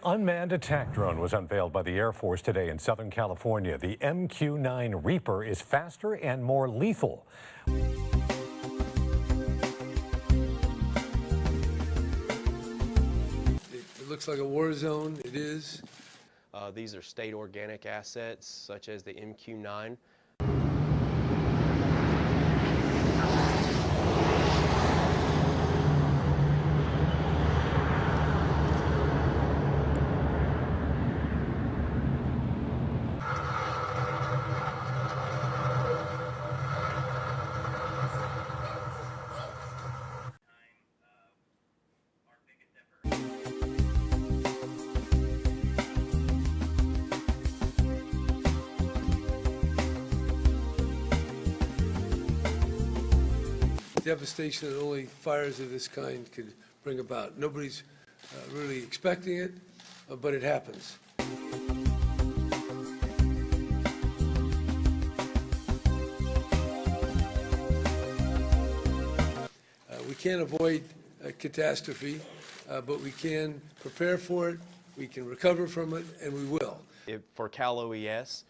Unmanned attack drone was unveiled by the Air Force today in Southern California. The MQ-9 Reaper is faster and more lethal. It looks like a war zone. It is. These are state organic assets such as the MQ-9. Devastation that only fires of this kind could bring about. Nobody's really expecting it, but it happens. We can't avoid a catastrophe, but we can prepare for it, we can recover from it, and we will. For Cal OES,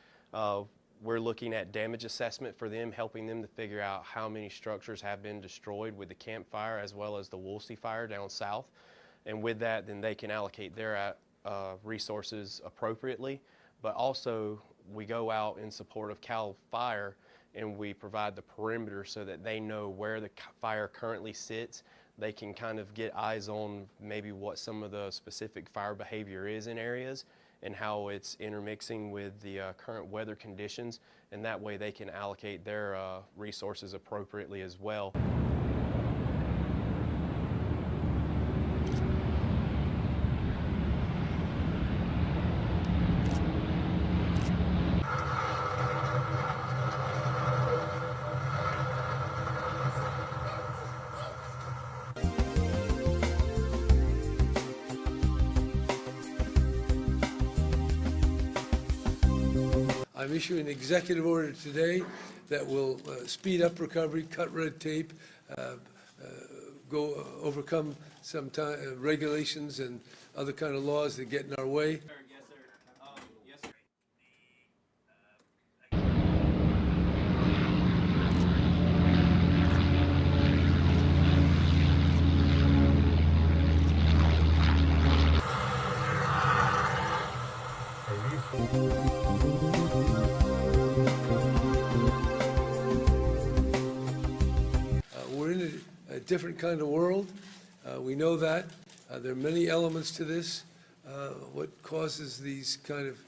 we're looking at damage assessment for them, helping them to figure out how many structures have been destroyed with the Camp Fire as well as the Woolsey Fire down south. And with that, then they can allocate their resources appropriately. But also, we go out in support of Cal Fire and we provide the perimeter so that they know where the fire currently sits. They can kind of get eyes on maybe what some of the specific fire behavior is in areas and how it's intermixing with the current weather conditions, and that way they can allocate their resources appropriately as well. I'm issuing an executive order today that will speed up recovery, cut red tape, overcome some regulations and other kind of laws that get in our way. Yes, sir. Yes, sir. We're in a different kind of world. We know that. There are many elements to this. What causes these kind of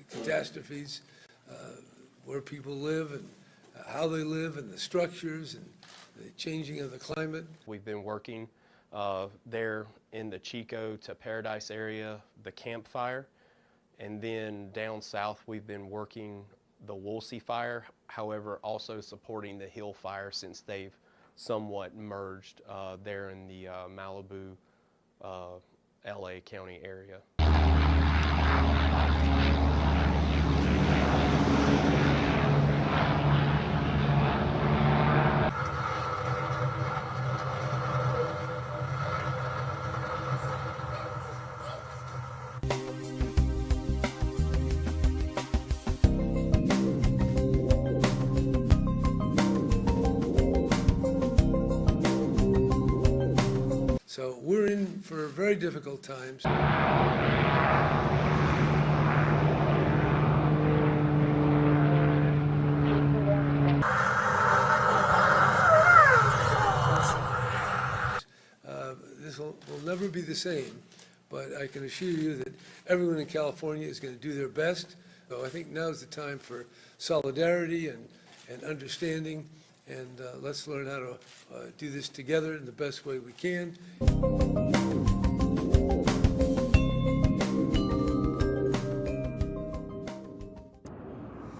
catastrophes, where people live and how they live and the structures and the changing of the climate. We've been working there in the Chico to Paradise area, the Camp Fire, and then down south we've been working the Woolsey Fire, however also supporting the Hill Fire since they've somewhat merged there in the Malibu, LA County area. So we're in for very difficult times. This will never be the same, but I can assure you that everyone in California is going to do their best. So I think now is the time for solidarity and understanding, and let's learn how to do this together in the best way we can.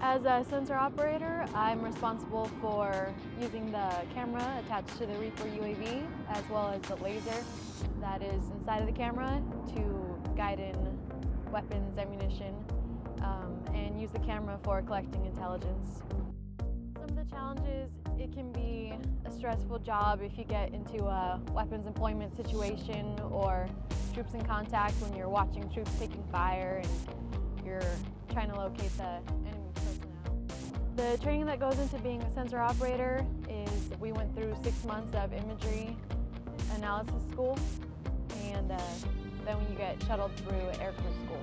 As a sensor operator, I'm responsible for using the camera attached to the Reaper UAV, as well as the laser that is inside of the camera to guide in weapons, ammunition, and use the camera for collecting intelligence. Some of the challenges It can be a stressful job if you get into a weapons employment situation or troops in contact when you're watching troops taking fire and you're trying to locate the enemy personnel. The training that goes into being a sensor operator is we went through 6 months of imagery analysis school, and then you get shuttled through aircrew school.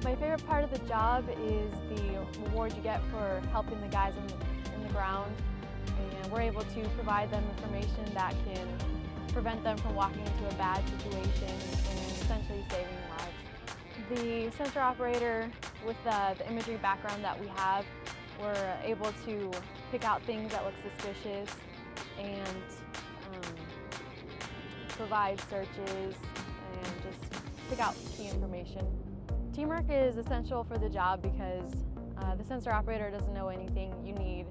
My favorite part of the job is the reward you get for helping the guys in the ground, and we're able to provide them information that can prevent them from walking into a bad situation and essentially saving lives. The sensor operator, with the imagery background that we have, we're able to pick out things that look suspicious and provide searches and just pick out key information. Teamwork is essential for the job because the sensor operator doesn't know anything. You need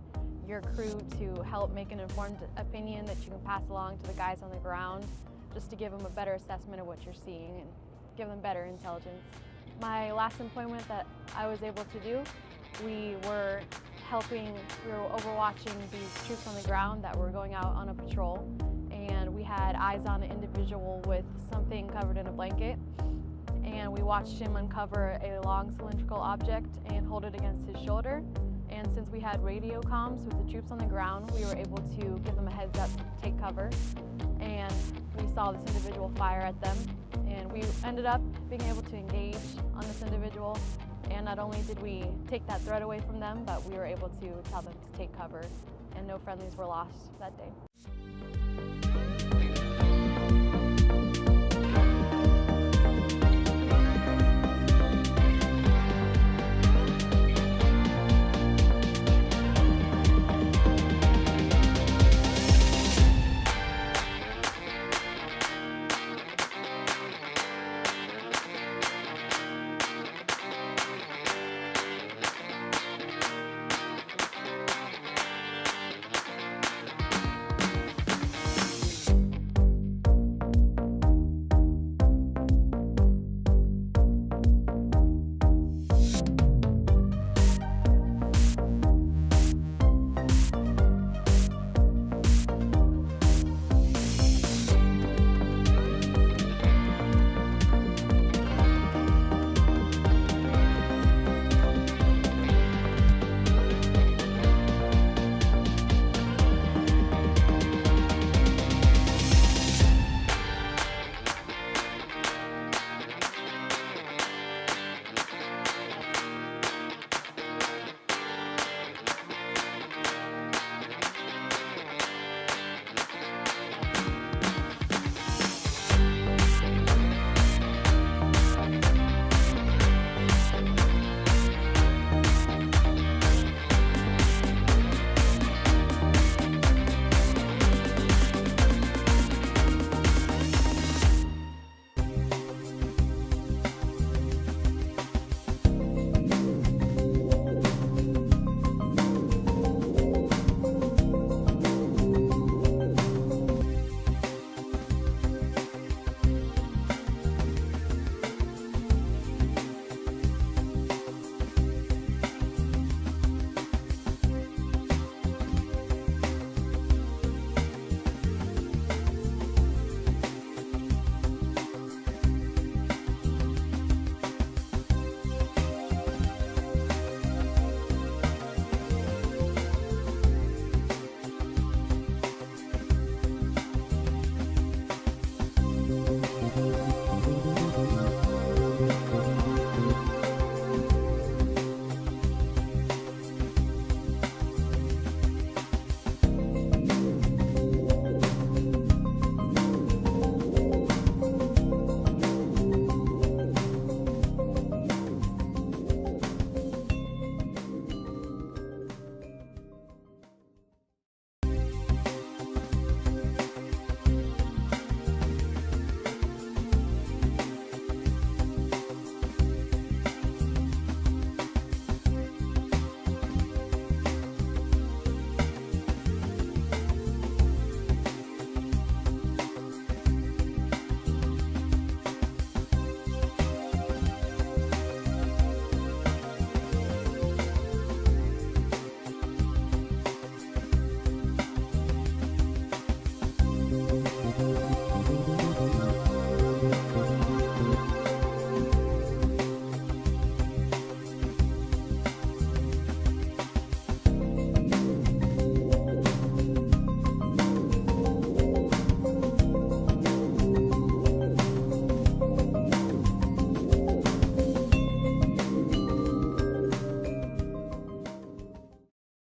your crew to help make an informed opinion that you can pass along to the guys on the ground, just to give them a better assessment of what you're seeing and give them better intelligence. My last employment that I was able to do, we were overwatching these troops on the ground that were going out on a patrol, and we had eyes on an individual with something covered in a blanket, and we watched him uncover a long cylindrical object and hold it against his shoulder. And since we had radio comms with the troops on the ground, we were able to give them a heads up to take cover, and we saw this individual fire at them, and we ended up being able to engage on this individual. And not only did we take that threat away from them, but we were able to tell them to take cover, and no friendlies were lost that day.